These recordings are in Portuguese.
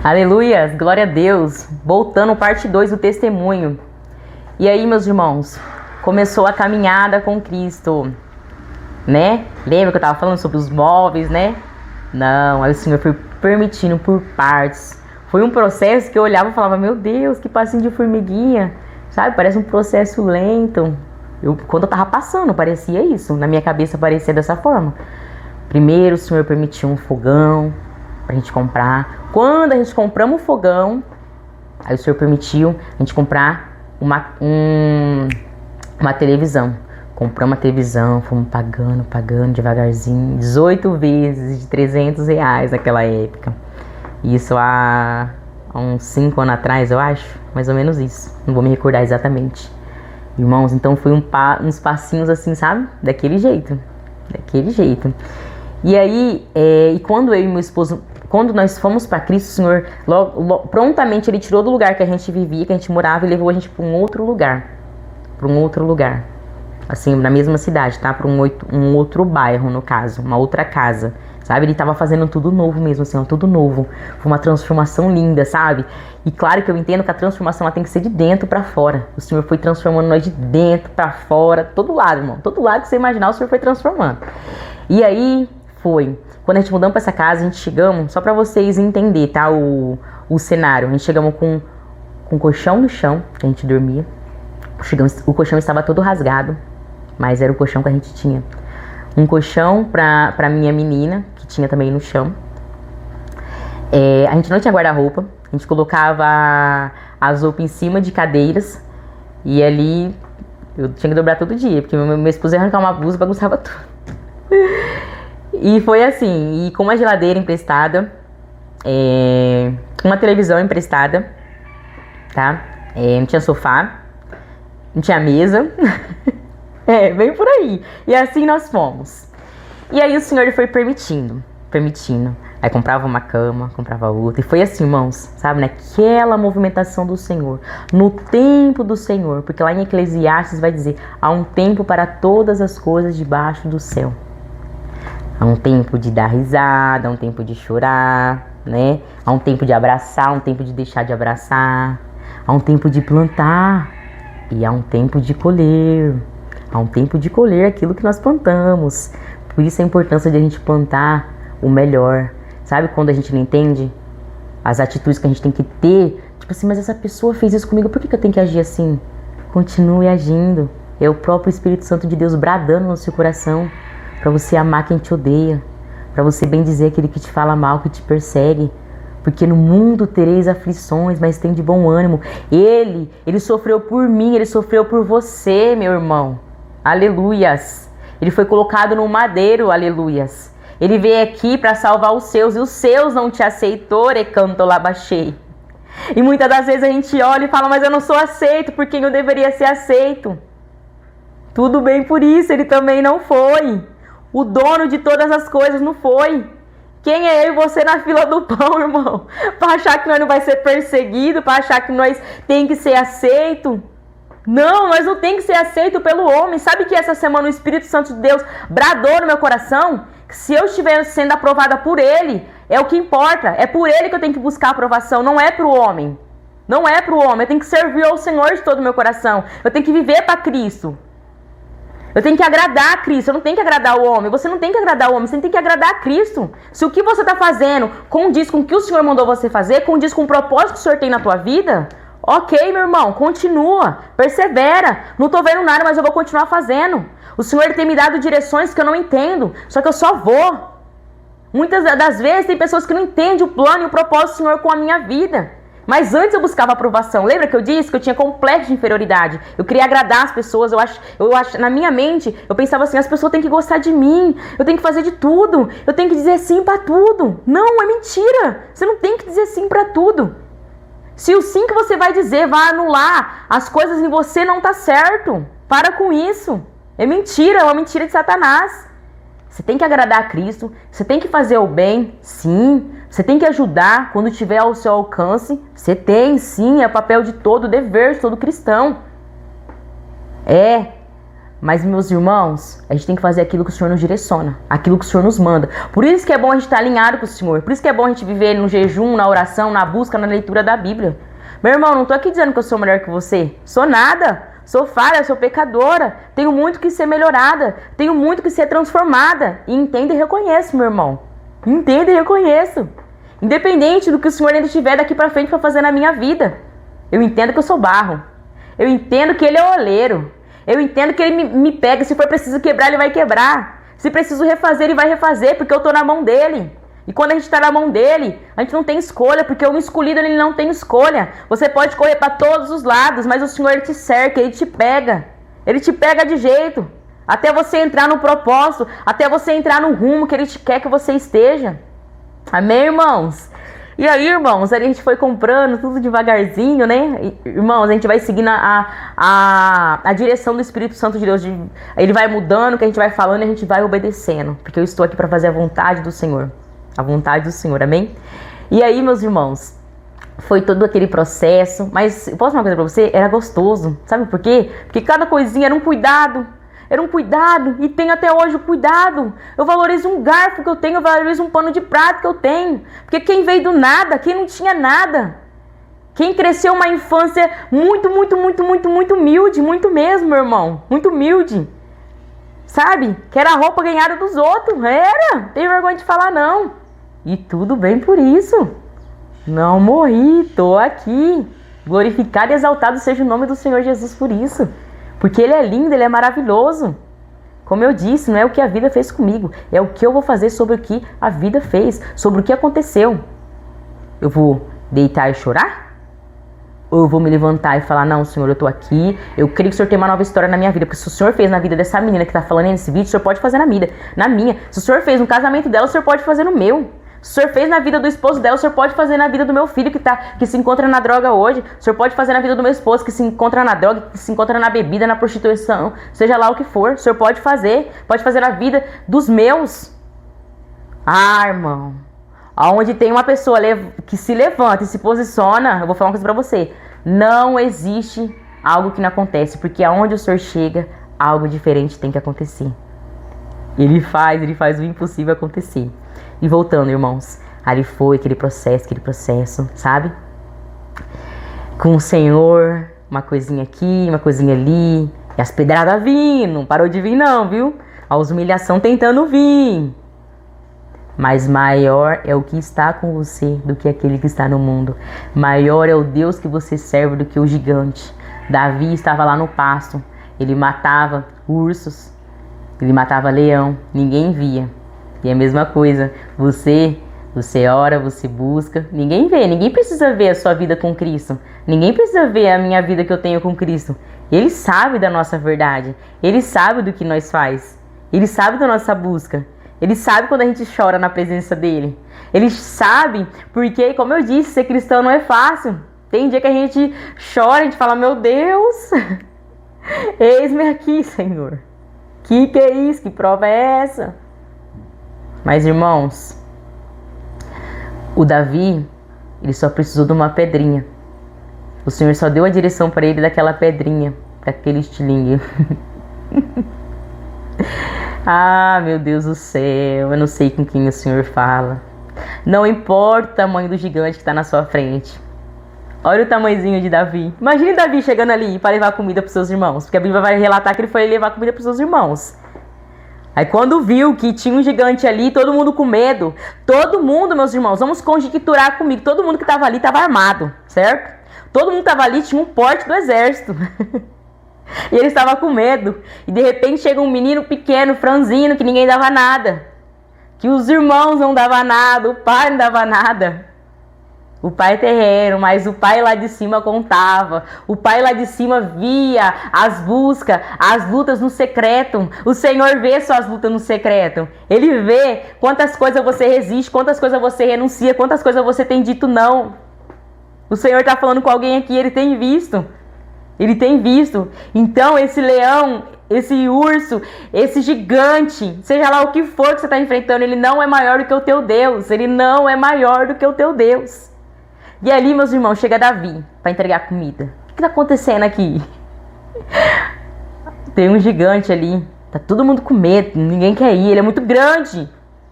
Aleluias, glória a Deus. Voltando, parte 2 do testemunho. E aí, meus irmãos, começou a caminhada com Cristo, né? Lembra que eu tava falando sobre os móveis, né? Não, aí o Senhor foi permitindo por partes. Foi um processo que eu olhava e falava, meu Deus, que passinho de formiguinha, sabe? Parece um processo lento. Quando eu tava passando, parecia isso. Na minha cabeça parecia dessa forma. Primeiro o Senhor permitiu um fogão pra gente comprar. Quando a gente compramos o fogão, aí o Senhor permitiu a gente comprar uma televisão. Compramos uma televisão, fomos pagando devagarzinho. 18 vezes de R$ 300 naquela época. Isso há uns 5 anos atrás, eu acho. Mais ou menos isso. Não vou me recordar exatamente. Irmãos, então foi uns passinhos assim, sabe? Daquele jeito. E aí, e quando eu e meu esposo, quando nós fomos para Cristo, o Senhor prontamente Ele tirou do lugar que a gente vivia, que a gente morava, e levou a gente para um outro lugar. Assim, na mesma cidade, tá? Para um outro bairro, no caso, uma outra casa, sabe? Ele tava fazendo tudo novo mesmo, assim, ó, tudo novo. Foi uma transformação linda, sabe? E claro que eu entendo que a transformação ela tem que ser de dentro para fora. O Senhor foi transformando nós de dentro para fora, todo lado, irmão. Todo lado que você imaginar, o Senhor foi transformando. E aí, quando a gente mudamos pra essa casa, a gente chegamos, só pra vocês entenderem, tá? O cenário. A gente chegamos com um colchão no chão, que a gente dormia. O colchão estava todo rasgado, mas era o colchão que a gente tinha. Um colchão pra minha menina, que tinha também no chão. A gente não tinha guarda-roupa. A gente colocava as roupas em cima de cadeiras. E ali, eu tinha que dobrar todo dia, porque meu esposo ia arrancar uma blusa e bagunçava tudo. E foi assim, e com uma geladeira emprestada, uma televisão emprestada, tá? Não tinha sofá, não tinha mesa, bem por aí. E assim nós fomos. E aí o Senhor foi permitindo. Aí comprava uma cama, comprava outra. E foi assim, irmãos, sabe, naquela movimentação do Senhor, no tempo do Senhor. Porque lá em Eclesiastes vai dizer, há um tempo para todas as coisas debaixo do céu. Há um tempo de dar risada, há um tempo de chorar, né? Há um tempo de abraçar, há um tempo de deixar de abraçar. Há um tempo de plantar e há um tempo de colher. Há um tempo de colher aquilo que nós plantamos. Por isso a importância de a gente plantar o melhor. Sabe quando a gente não entende as atitudes que a gente tem que ter? Tipo assim, mas essa pessoa fez isso comigo, por que eu tenho que agir assim? Continue agindo. É o próprio Espírito Santo de Deus bradando no seu coração. Para você amar quem te odeia, para você bendizer aquele que te fala mal, que te persegue. Porque no mundo tereis aflições, mas tem de bom ânimo. Ele sofreu por mim, ele sofreu por você, meu irmão. Aleluias. Ele foi colocado no madeiro, aleluias. Ele veio aqui para salvar os seus, e os seus não te aceitou, recanto lá baixei. E muitas das vezes a gente olha e fala, mas eu não sou aceito por quem eu deveria ser aceito. Tudo bem por isso, ele também não foi. O dono de todas as coisas não foi. Quem é eu e você na fila do pão, irmão? Para achar que nós não vai ser perseguido, para achar que nós tem que ser aceito. Não, nós não tem que ser aceito pelo homem. Sabe que essa semana o Espírito Santo de Deus bradou no meu coração? Que se eu estiver sendo aprovada por ele, é o que importa. É por ele que eu tenho que buscar a aprovação, não é pro homem. Não é pro homem, eu tenho que servir ao Senhor de todo o meu coração. Eu tenho que viver para Cristo. Eu tenho que agradar a Cristo, eu não tenho que agradar o homem. Você não tem que agradar o homem, você tem que agradar a Cristo. Se o que você está fazendo condiz com o que o Senhor mandou você fazer, condiz com o propósito que o Senhor tem na tua vida, ok, meu irmão, continua, persevera. Não estou vendo nada, mas eu vou continuar fazendo. O Senhor tem me dado direções que eu não entendo, só que eu só vou. Muitas das vezes tem pessoas que não entendem o plano e o propósito do Senhor com a minha vida. Mas antes eu buscava aprovação. Lembra que eu disse que eu tinha complexo de inferioridade? Eu queria agradar as pessoas. Eu acho, na minha mente, eu pensava assim, as pessoas têm que gostar de mim. Eu tenho que fazer de tudo. Eu tenho que dizer sim pra tudo. Não, é mentira. Você não tem que dizer sim pra tudo. Se o sim que você vai dizer vai anular as coisas em você, não tá certo. Para com isso. É mentira, é uma mentira de Satanás. Você tem que agradar a Cristo, você tem que fazer o bem, sim. Você tem que ajudar quando tiver ao seu alcance. Você tem, sim, é papel de todo, dever de todo cristão. Mas, meus irmãos, a gente tem que fazer aquilo que o Senhor nos direciona, aquilo que o Senhor nos manda. Por isso que é bom a gente estar alinhado com o Senhor. Por isso que é bom a gente viver no jejum, na oração, na busca, na leitura da Bíblia. Meu irmão, não tô aqui dizendo que eu sou melhor que você. Sou nada. Sou falha, sou pecadora. Tenho muito que ser melhorada. Tenho muito que ser transformada. E entendo e reconheço, meu irmão. Entendo e reconheço. Independente do que o Senhor ainda tiver daqui pra frente pra fazer na minha vida. Eu entendo que eu sou barro. Eu entendo que Ele é oleiro. Eu entendo que Ele me pega. Se for preciso quebrar, Ele vai quebrar. Se preciso refazer, Ele vai refazer, porque eu tô na mão dEle. E quando a gente tá na mão dEle, a gente não tem escolha, porque o escolhido, ele não tem escolha. Você pode correr para todos os lados, mas o Senhor, Ele te cerca, Ele te pega. Ele te pega de jeito. Até você entrar no propósito, até você entrar no rumo que Ele te quer que você esteja. Amém, irmãos? E aí, irmãos, a gente foi comprando tudo devagarzinho, né? Irmãos, a gente vai seguindo a direção do Espírito Santo de Deus. Ele vai mudando, o que a gente vai falando e a gente vai obedecendo. Porque eu estou aqui para fazer a vontade do Senhor. A vontade do Senhor, amém? E aí, meus irmãos, foi todo aquele processo. Mas, posso falar uma coisa pra você? Era gostoso. Sabe por quê? Porque cada coisinha era um cuidado. Era um cuidado, e tenho até hoje o cuidado. Eu valorizo um garfo que eu tenho, eu valorizo um pano de prato que eu tenho. Porque quem veio do nada, quem não tinha nada, quem cresceu uma infância muito humilde, muito mesmo, meu irmão, muito humilde, sabe? Que era a roupa ganhada dos outros, era, não tem vergonha de falar não. E tudo bem por isso. Não morri, tô aqui. Glorificado e exaltado seja o nome do Senhor Jesus por isso. Porque Ele é lindo, Ele é maravilhoso. Como eu disse, não é o que a vida fez comigo. É o que eu vou fazer sobre o que a vida fez. Sobre o que aconteceu. Eu vou deitar e chorar? Ou eu vou me levantar e falar, não, Senhor, eu tô aqui. Eu creio que o Senhor tem uma nova história na minha vida. Porque se o Senhor fez na vida dessa menina que tá falando nesse vídeo, o Senhor pode fazer na minha. Se o Senhor fez no casamento dela, o Senhor pode fazer no meu. Se o Senhor fez na vida do esposo dela, o Senhor pode fazer na vida do meu filho que se encontra na droga hoje. O Senhor pode fazer na vida do meu esposo que se encontra na droga, que se encontra na bebida, na prostituição, seja lá o que for. O Senhor pode fazer na vida dos meus. Ah, irmão, aonde tem uma pessoa que se levanta e se posiciona, eu vou falar uma coisa pra você. Não existe algo que não acontece, porque aonde o Senhor chega, algo diferente tem que acontecer. Ele faz o impossível acontecer. E voltando, irmãos, ali foi aquele processo, sabe? Com o Senhor, uma coisinha aqui, uma coisinha ali, e as pedradas vindo, não parou de vir não, viu? As humilhações tentando vir. Mas maior é o que está com você do que aquele que está no mundo. Maior é o Deus que você serve do que o gigante. Davi estava lá no pasto, ele matava ursos, ele matava leão, ninguém via. E é a mesma coisa, você ora, você busca, ninguém vê, ninguém precisa ver a sua vida com Cristo, ninguém precisa ver a minha vida que eu tenho com Cristo. Ele sabe da nossa verdade, Ele sabe do que nós faz, Ele sabe da nossa busca, Ele sabe quando a gente chora na presença dEle, Ele sabe porque, como eu disse, ser cristão não é fácil. Tem dia que a gente chora, a gente fala, meu Deus, eis-me aqui, Senhor, que é isso, que prova é essa? Mas, irmãos, o Davi, ele só precisou de uma pedrinha. O Senhor só deu a direção para ele daquela pedrinha, daquele estilingue. Ah, meu Deus do céu, eu não sei com quem o Senhor fala. Não importa o tamanho do gigante que está na sua frente. Olha o tamanhozinho de Davi. Imagine Davi chegando ali para levar comida para os seus irmãos. Porque a Bíblia vai relatar que ele foi levar comida para os seus irmãos. Aí quando viu que tinha um gigante ali, todo mundo com medo. Todo mundo, meus irmãos, vamos conjecturar comigo. Todo mundo que estava ali estava armado, certo? Todo mundo que estava ali tinha um porte do exército. E ele estava com medo. E de repente chega um menino pequeno, franzino, que ninguém dava nada. Que os irmãos não davam nada, o pai não dava nada. O pai terreno, mas o pai lá de cima contava. O pai lá de cima via as buscas, as lutas no secreto. O Senhor vê suas lutas no secreto. Ele vê quantas coisas você resiste, quantas coisas você renuncia, quantas coisas você tem dito não. O Senhor está falando com alguém aqui, Ele tem visto. Ele tem visto. Então esse leão, esse urso, esse gigante, seja lá o que for que você está enfrentando, ele não é maior do que o teu Deus. Ele não é maior do que o teu Deus. E ali, meus irmãos, chega Davi para entregar comida. O que está acontecendo aqui? Tem um gigante ali. Tá todo mundo com medo, ninguém quer ir. Ele é muito grande.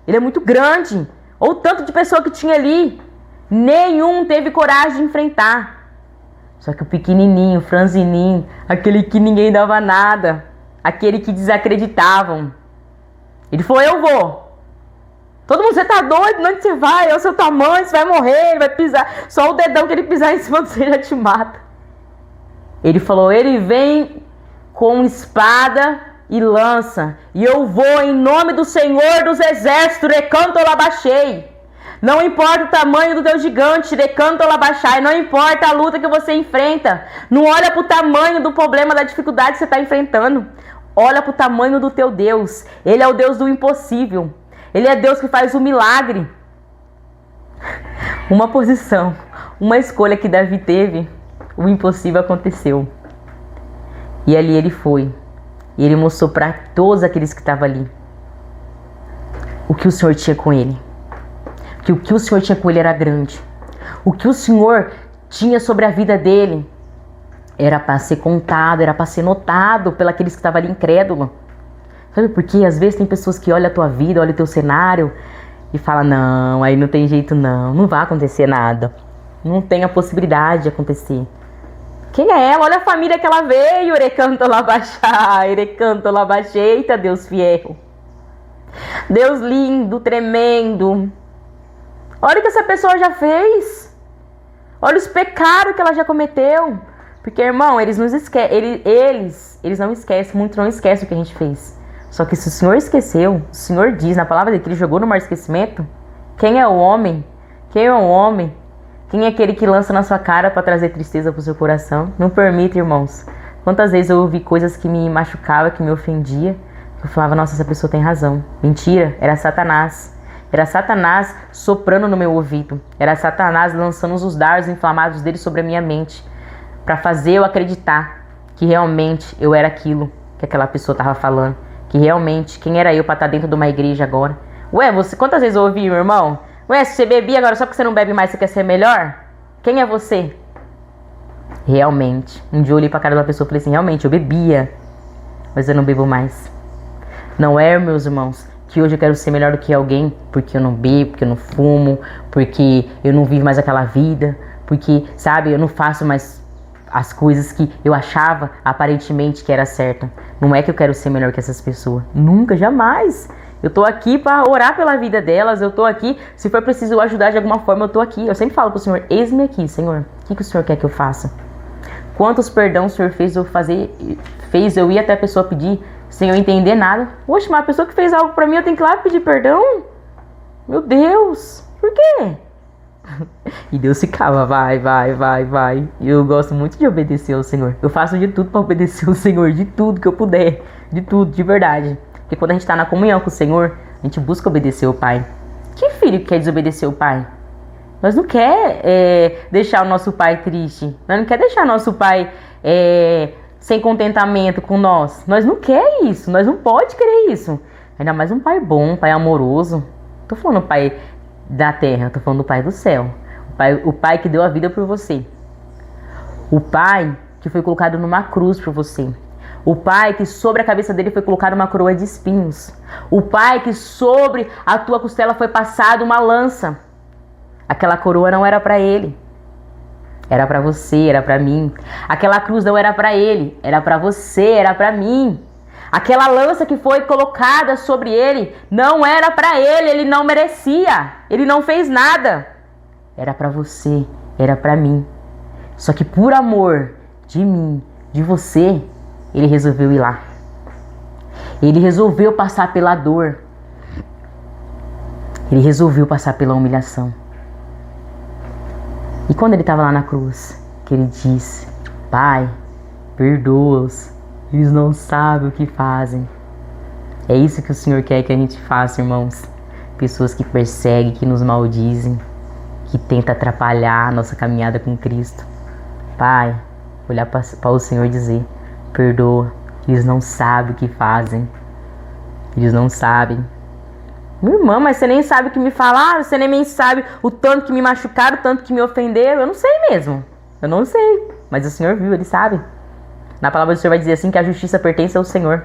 Ele é muito grande. Olha o tanto de pessoa que tinha ali. Nenhum teve coragem de enfrentar. Só que o pequenininho, franzininho, aquele que ninguém dava nada, aquele que desacreditavam, ele falou: eu vou. Todo mundo: você tá doido? Onde você vai? É o seu tamanho, você vai morrer, ele vai pisar. Só o dedão que ele pisar em cima de você já te mata. Ele falou: ele vem com espada e lança, e eu vou em nome do Senhor dos Exércitos, recanto labachei. Não importa o tamanho do teu gigante, recanto labachai, não importa a luta que você enfrenta. Não olha pro tamanho do problema, da dificuldade que você está enfrentando. Olha pro tamanho do teu Deus. Ele é o Deus do impossível. Ele é Deus que faz o milagre. Uma posição, uma escolha que Davi teve, o impossível aconteceu. E ali ele foi. E ele mostrou para todos aqueles que estavam ali o que o Senhor tinha com ele. Que o que o Senhor tinha com ele era grande. O que o Senhor tinha sobre a vida dele era para ser contado, era para ser notado pelos que estavam ali incrédulos. Sabe por quê? Às vezes tem pessoas que olham a tua vida, olham o teu cenário e falam: não, aí não tem jeito não, não vai acontecer nada. Não tem a possibilidade de acontecer. Quem é ela? Olha a família que ela veio. Recanto labachai, recanto labachei. Eita, Deus fiel. Deus lindo, tremendo. Olha o que essa pessoa já fez. Olha os pecados que ela já cometeu. Porque, irmão, eles não esquecem, muito não esquecem o que a gente fez. Só que se o Senhor esqueceu, o Senhor diz na palavra dele que ele jogou no mar esquecimento. Quem é o homem? Quem é o homem? Quem é aquele que lança na sua cara para trazer tristeza pro seu coração? Não permita, irmãos. Quantas vezes eu ouvi coisas que me machucavam, que me ofendia. Eu falava: nossa, essa pessoa tem razão. Mentira, era Satanás. Era Satanás soprando no meu ouvido. Era Satanás lançando os dardos inflamados dele sobre a minha mente, para fazer eu acreditar que realmente eu era aquilo que aquela pessoa estava falando. Que realmente, quem era eu para estar dentro de uma igreja agora? Ué, quantas vezes eu ouvi, meu irmão? Ué, se você bebia agora, só porque você não bebe mais, você quer ser melhor? Quem é você? Realmente. Um dia eu olhei pra cara da pessoa e falei assim: realmente, eu bebia, mas eu não bebo mais. Não é, meus irmãos, que hoje eu quero ser melhor do que alguém porque eu não bebo, porque eu não fumo, porque eu não vivo mais aquela vida, porque, sabe, eu não faço mais as coisas que eu achava aparentemente que era certa. Não é que eu quero ser melhor que essas pessoas. Nunca, jamais. Eu tô aqui para orar pela vida delas. Eu tô aqui, se for preciso eu ajudar de alguma forma, eu tô aqui. Eu sempre falo pro Senhor: eis-me aqui, Senhor. O que o Senhor quer que eu faça? Quantos perdão o Senhor fez eu ir até a pessoa pedir sem eu entender nada? Oxe, mas a pessoa que fez algo pra mim, eu tenho que ir lá pedir perdão? Meu Deus, por quê? E Deus ficava: vai. E eu gosto muito de obedecer ao Senhor. Eu faço de tudo para obedecer ao Senhor, de tudo que eu puder, de tudo, de verdade. Porque quando a gente está na comunhão com o Senhor, a gente busca obedecer o Pai. Que filho que quer desobedecer o Pai? Nós não quer deixar o nosso pai triste. Nós não quer deixar o nosso pai sem contentamento com nós. Nós não quer isso. Nós não pode querer isso. Ainda mais um pai bom, um pai amoroso. Não tô falando pai da terra, eu tô falando do pai do céu. O pai que deu a vida por você. O pai que foi colocado numa cruz por você. O pai que sobre a cabeça dele foi colocada uma coroa de espinhos. O pai que sobre a tua costela foi passada uma lança. Aquela coroa não era para ele. Era para você, era para mim. Aquela cruz não era para ele, era para você, era para mim. Aquela lança que foi colocada sobre ele não era para ele, ele não merecia. Ele não fez nada. Era para você, era para mim. Só que por amor de mim, de você, ele resolveu ir lá. Ele resolveu passar pela dor. Ele resolveu passar pela humilhação. E quando ele estava lá na cruz, que ele disse: Pai, perdoa-os, eles não sabem o que fazem. É isso que o Senhor quer que a gente faça, irmãos. Pessoas que perseguem, que nos maldizem, que tentam atrapalhar a nossa caminhada com Cristo. Pai, olhar para o Senhor e dizer: perdoa, eles não sabem o que fazem. Eles não sabem. Minha irmã, mas você nem sabe o que me falaram, você nem sabe o tanto que me machucaram, o tanto que me ofenderam. Eu não sei mesmo. Eu não sei. Mas o Senhor viu, Ele sabe. Na palavra do Senhor vai dizer assim que a justiça pertence ao Senhor.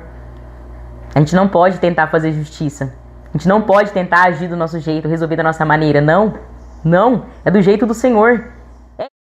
A gente não pode tentar fazer justiça. A gente não pode tentar agir do nosso jeito, resolver da nossa maneira. Não. Não. É do jeito do Senhor.